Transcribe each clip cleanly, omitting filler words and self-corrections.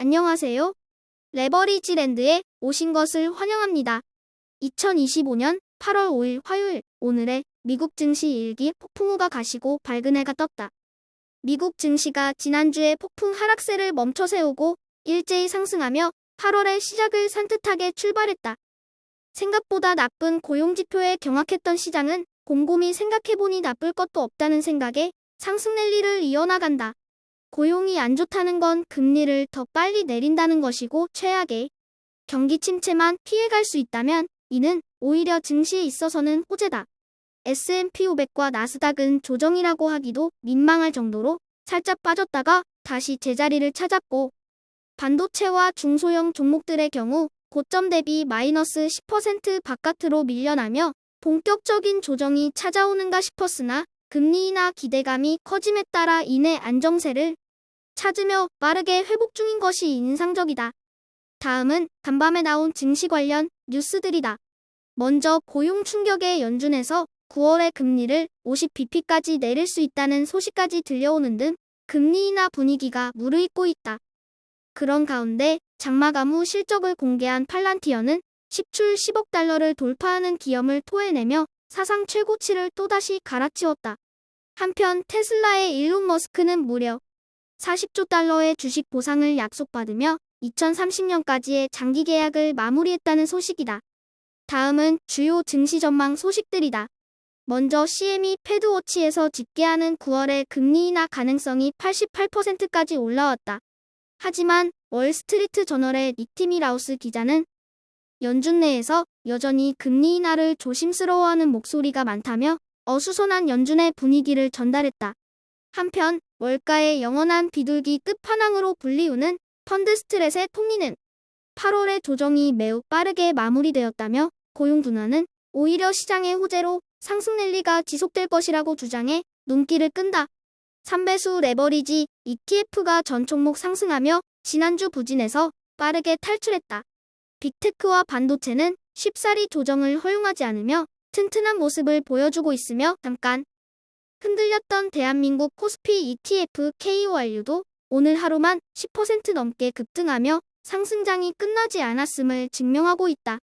안녕하세요. 레버리지랜드에 오신 것을 환영합니다. 2025년 8월 5일 화요일, 오늘의 미국 증시 일기 폭풍우가 가시고 밝은 해가 떴다. 미국 증시가 지난주에 폭풍 하락세를 멈춰 세우고 일제히 상승하며 8월의 시작을 산뜻하게 출발했다. 생각보다 나쁜 고용지표에 경악했던 시장은 곰곰이 생각해보니 나쁠 것도 없다는 생각에 상승 랠리를 이어나간다. 고용이 안 좋다는 건 금리를 더 빨리 내린다는 것이고 최악의 경기 침체만 피해갈 수 있다면 이는 오히려 증시에 있어서는 호재다. S&P 500과 나스닥은 조정이라고 하기도 민망할 정도로 살짝 빠졌다가 다시 제자리를 찾았고 반도체와 중소형 종목들의 경우 고점 대비 마이너스 10% 바깥으로 밀려나며 본격적인 조정이 찾아오는가 싶었으나 금리 인하 기대감이 커짐에 따라 이내 안정세를 찾으며 빠르게 회복 중인 것이 인상적이다. 다음은 간밤에 나온 증시 관련 뉴스들이다. 먼저 고용 충격에 연준해서 9월에 금리를 50bp까지 내릴 수 있다는 소식까지 들려오는 등 금리 인하 분위기가 무르익고 있다. 그런 가운데 장막 안무 실적을 공개한 팔란티어는 10출 10억 달러를 돌파하는 기염을 토해내며 사상 최고치를 또다시 갈아치웠다. 한편 테슬라의 일론 머스크는 무려 40조 달러의 주식 보상을 약속받으며 2030년까지의 장기 계약을 마무리했다는 소식이다. 다음은 주요 증시 전망 소식들이다. 먼저 CME 패드워치에서 집계하는 9월의 금리 인하 가능성이 88%까지 올라왔다. 하지만 월스트리트 저널의 니티 밀하우스 기자는 연준 내에서 여전히 금리 인하를 조심스러워하는 목소리가 많다며 어수선한 연준의 분위기를 전달했다. 한편 월가의 영원한 비둘기 끝판왕으로 불리우는 펀드 스트렛의 톱니는 8월의 조정이 매우 빠르게 마무리되었다며 고용 둔화는 오히려 시장의 호재로 상승 랠리가 지속될 것이라고 주장해 눈길을 끈다. 3배수 레버리지 ETF가 전 종목 상승하며 지난주 부진에서 빠르게 탈출했다. 빅테크와 반도체는 쉽사리 조정을 허용하지 않으며 튼튼한 모습을 보여주고 있으며 잠깐 흔들렸던 대한민국 코스피 ETF KORU도 오늘 하루만 10% 넘게 급등하며 상승장이 끝나지 않았음을 증명하고 있다.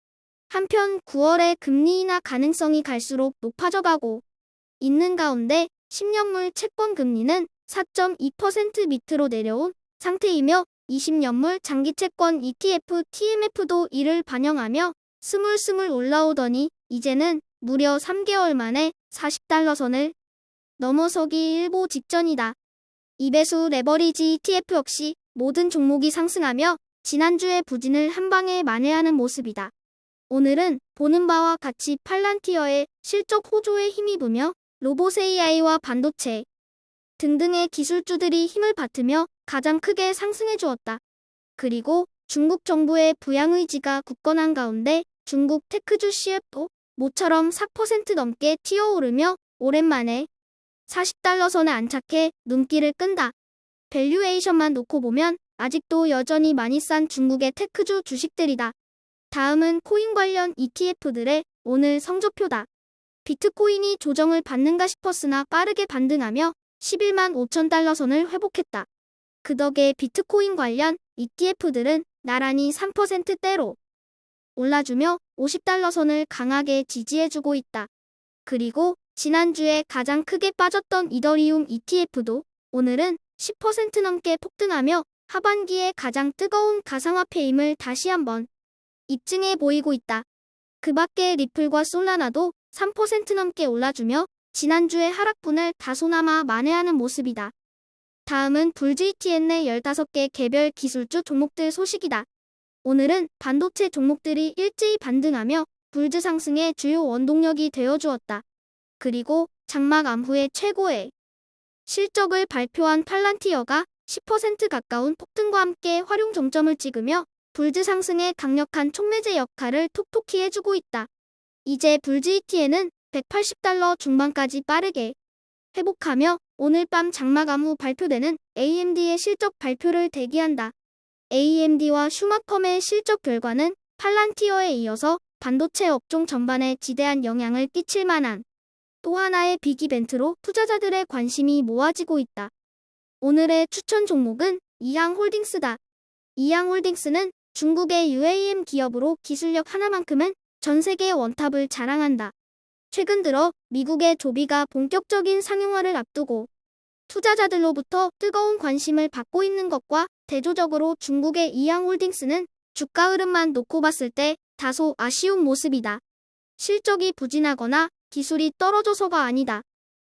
한편 9월의 금리 인하 가능성이 갈수록 높아져가고 있는 가운데 10년물 채권 금리는 4.2% 밑으로 내려온 상태이며 20년물 장기채권 ETF TMF도 이를 반영하며 스물스물 올라오더니 이제는 무려 3개월 만에 40달러 선을 넘어서기 일보 직전이다. 2배수 레버리지 ETF 역시 모든 종목이 상승하며 지난주의 부진을 한방에 만회하는 모습이다. 오늘은 보는 바와 같이 팔란티어의 실적 호조에 힘입으며 로봇 AI와 반도체 등등의 기술주들이 힘을 받으며 가장 크게 상승해 주었다. 그리고 중국 정부의 부양 의지가 굳건한 가운데 중국 테크주 CF도 모처럼 4% 넘게 튀어오르며 오랜만에 40달러 선에 안착해 눈길을 끈다. 밸류에이션만 놓고 보면 아직도 여전히 많이 싼 중국의 테크주 주식들이다. 다음은 코인 관련 ETF들의 오늘 성적표다. 비트코인이 조정을 받는가 싶었으나 빠르게 반등하며 11만 5천 달러 선을 회복했다. 그 덕에 비트코인 관련 ETF들은 나란히 3%대로 올라주며 50달러 선을 강하게 지지해주고 있다. 그리고 지난주에 가장 크게 빠졌던 이더리움 ETF도 오늘은 10% 넘게 폭등하며 하반기에 가장 뜨거운 가상화폐임을 다시 한번 입증해 보이고 있다. 그 밖에 리플과 솔라나도 3% 넘게 올라주며 지난주의 하락분을 다소나마 만회하는 모습이다. 다음은 불GTN 내 15개 개별 기술주 종목들 소식이다. 오늘은 반도체 종목들이 일제히 반등하며 불즈 상승의 주요 원동력이 되어주었다. 그리고 장막 암후의 최고의 실적을 발표한 팔란티어가 10% 가까운 폭등과 함께 활용 정점을 찍으며 불즈 상승의 강력한 촉매제 역할을 톡톡히 해주고 있다. 이제 불GTN은 180달러 중반까지 빠르게 회복하며 오늘 밤 장막 암후 발표되는 AMD의 실적 발표를 대기한다. AMD와 슈마컴의 실적 결과는 팔란티어에 이어서 반도체 업종 전반에 지대한 영향을 끼칠 만한 또 하나의 빅 이벤트로 투자자들의 관심이 모아지고 있다. 오늘의 추천 종목은 이항홀딩스다. 이양홀딩스는 중국의 UAM 기업으로 기술력 하나만큼은 전 세계 원탑을 자랑한다. 최근 들어 미국의 조비가 본격적인 상용화를 앞두고 투자자들로부터 뜨거운 관심을 받고 있는 것과 대조적으로 중국의 이양홀딩스는 주가 흐름만 놓고 봤을 때 다소 아쉬운 모습이다. 실적이 부진하거나 기술이 떨어져서가 아니다.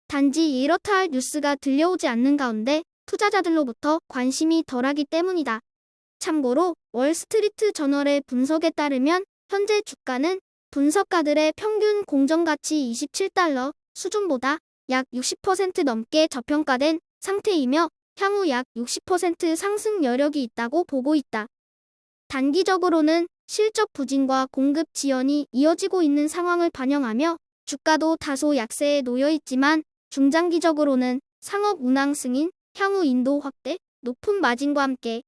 단지 이렇다 할 뉴스가 들려오지 않는 가운데 투자자들로부터 관심이 덜하기 때문이다. 참고로 월스트리트 저널의 분석에 따르면 현재 주가는 분석가들의 평균 공정가치 27달러 수준보다 약 60% 넘게 저평가된 상태이며 향후 약 60% 상승 여력이 있다고 보고 있다. 단기적으로는 실적 부진과 공급 지연이 이어지고 있는 상황을 반영하며 주가도 다소 약세에 놓여 있지만 중장기적으로는 상업 운항 승인, 향후 인도 확대, 높은 마진과 함께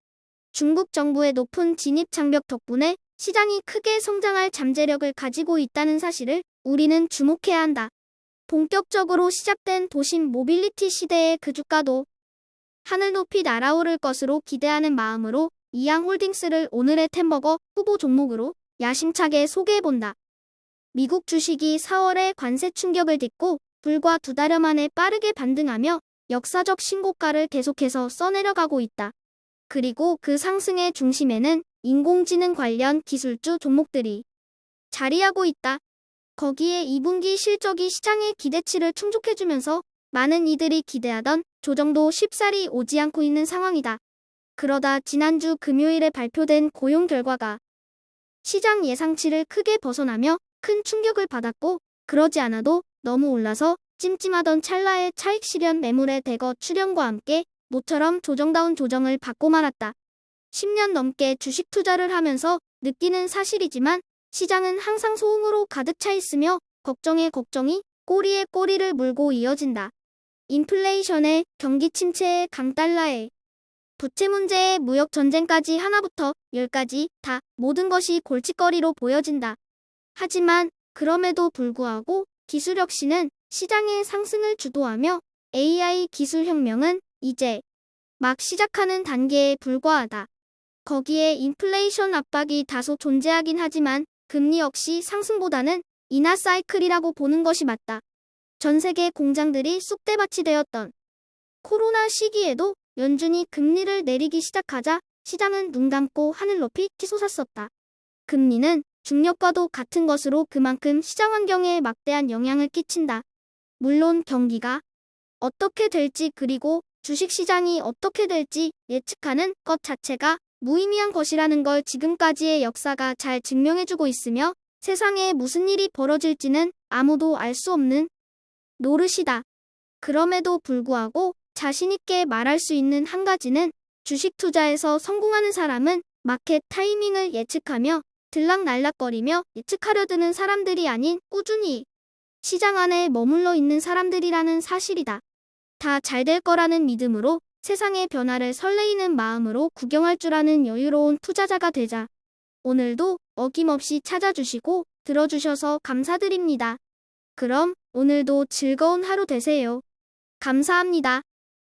중국 정부의 높은 진입 장벽 덕분에 시장이 크게 성장할 잠재력을 가지고 있다는 사실을 우리는 주목해야 한다. 본격적으로 시작된 도심 모빌리티 시대의 그 주가도 하늘 높이 날아오를 것으로 기대하는 마음으로 이양홀딩스를 오늘의 템버거 후보 종목으로 야심차게 소개해본다. 미국 주식이 4월에 관세 충격을 딛고 불과 2달여 만에 빠르게 반등하며 역사적 신고가를 계속해서 써내려가고 있다. 그리고 그 상승의 중심에는 인공지능 관련 기술주 종목들이 자리하고 있다. 거기에 2분기 실적이 시장의 기대치를 충족해주면서 많은 이들이 기대하던 조정도 쉽사리 오지 않고 있는 상황이다. 그러다 지난주 금요일에 발표된 고용 결과가 시장 예상치를 크게 벗어나며 큰 충격을 받았고 그러지 않아도 너무 올라서 찜찜하던 찰나의 차익 실현 매물의 대거 출현과 함께 모처럼 조정다운 조정을 받고 말았다. 10년 넘게 주식 투자를 하면서 느끼는 사실이지만 시장은 항상 소음으로 가득 차 있으며 걱정에 걱정이 꼬리에 꼬리를 물고 이어진다. 인플레이션에 경기 침체에 강달러에 부채 문제에 무역 전쟁까지 하나부터 열까지 다 모든 것이 골칫거리로 보여진다. 하지만 그럼에도 불구하고 기술 혁신은 시장의 상승을 주도하며 AI 기술 혁명은 이제 막 시작하는 단계에 불과하다. 거기에 인플레이션 압박이 다소 존재하긴 하지만 금리 역시 상승보다는 인하 사이클이라고 보는 것이 맞다. 전 세계 공장들이 쑥대밭이 되었던 코로나 시기에도 연준이 금리를 내리기 시작하자 시장은 눈 감고 하늘 높이 치솟았었다. 금리는 중력과도 같은 것으로 그만큼 시장 환경에 막대한 영향을 끼친다. 물론 경기가 어떻게 될지 그리고 주식시장이 어떻게 될지 예측하는 것 자체가 무의미한 것이라는 걸 지금까지의 역사가 잘 증명해주고 있으며 세상에 무슨 일이 벌어질지는 아무도 알 수 없는 노릇이다. 그럼에도 불구하고 자신있게 말할 수 있는 한 가지는 주식 투자에서 성공하는 사람은 마켓 타이밍을 예측하며 들락날락거리며 예측하려 드는 사람들이 아닌 꾸준히 시장 안에 머물러 있는 사람들이라는 사실이다. 다 잘 될 거라는 믿음으로 세상의 변화를 설레이는 마음으로 구경할 줄 아는 여유로운 투자자가 되자. 오늘도 어김없이 찾아주시고 들어주셔서 감사드립니다. 그럼 오늘도 즐거운 하루 되세요. 감사합니다.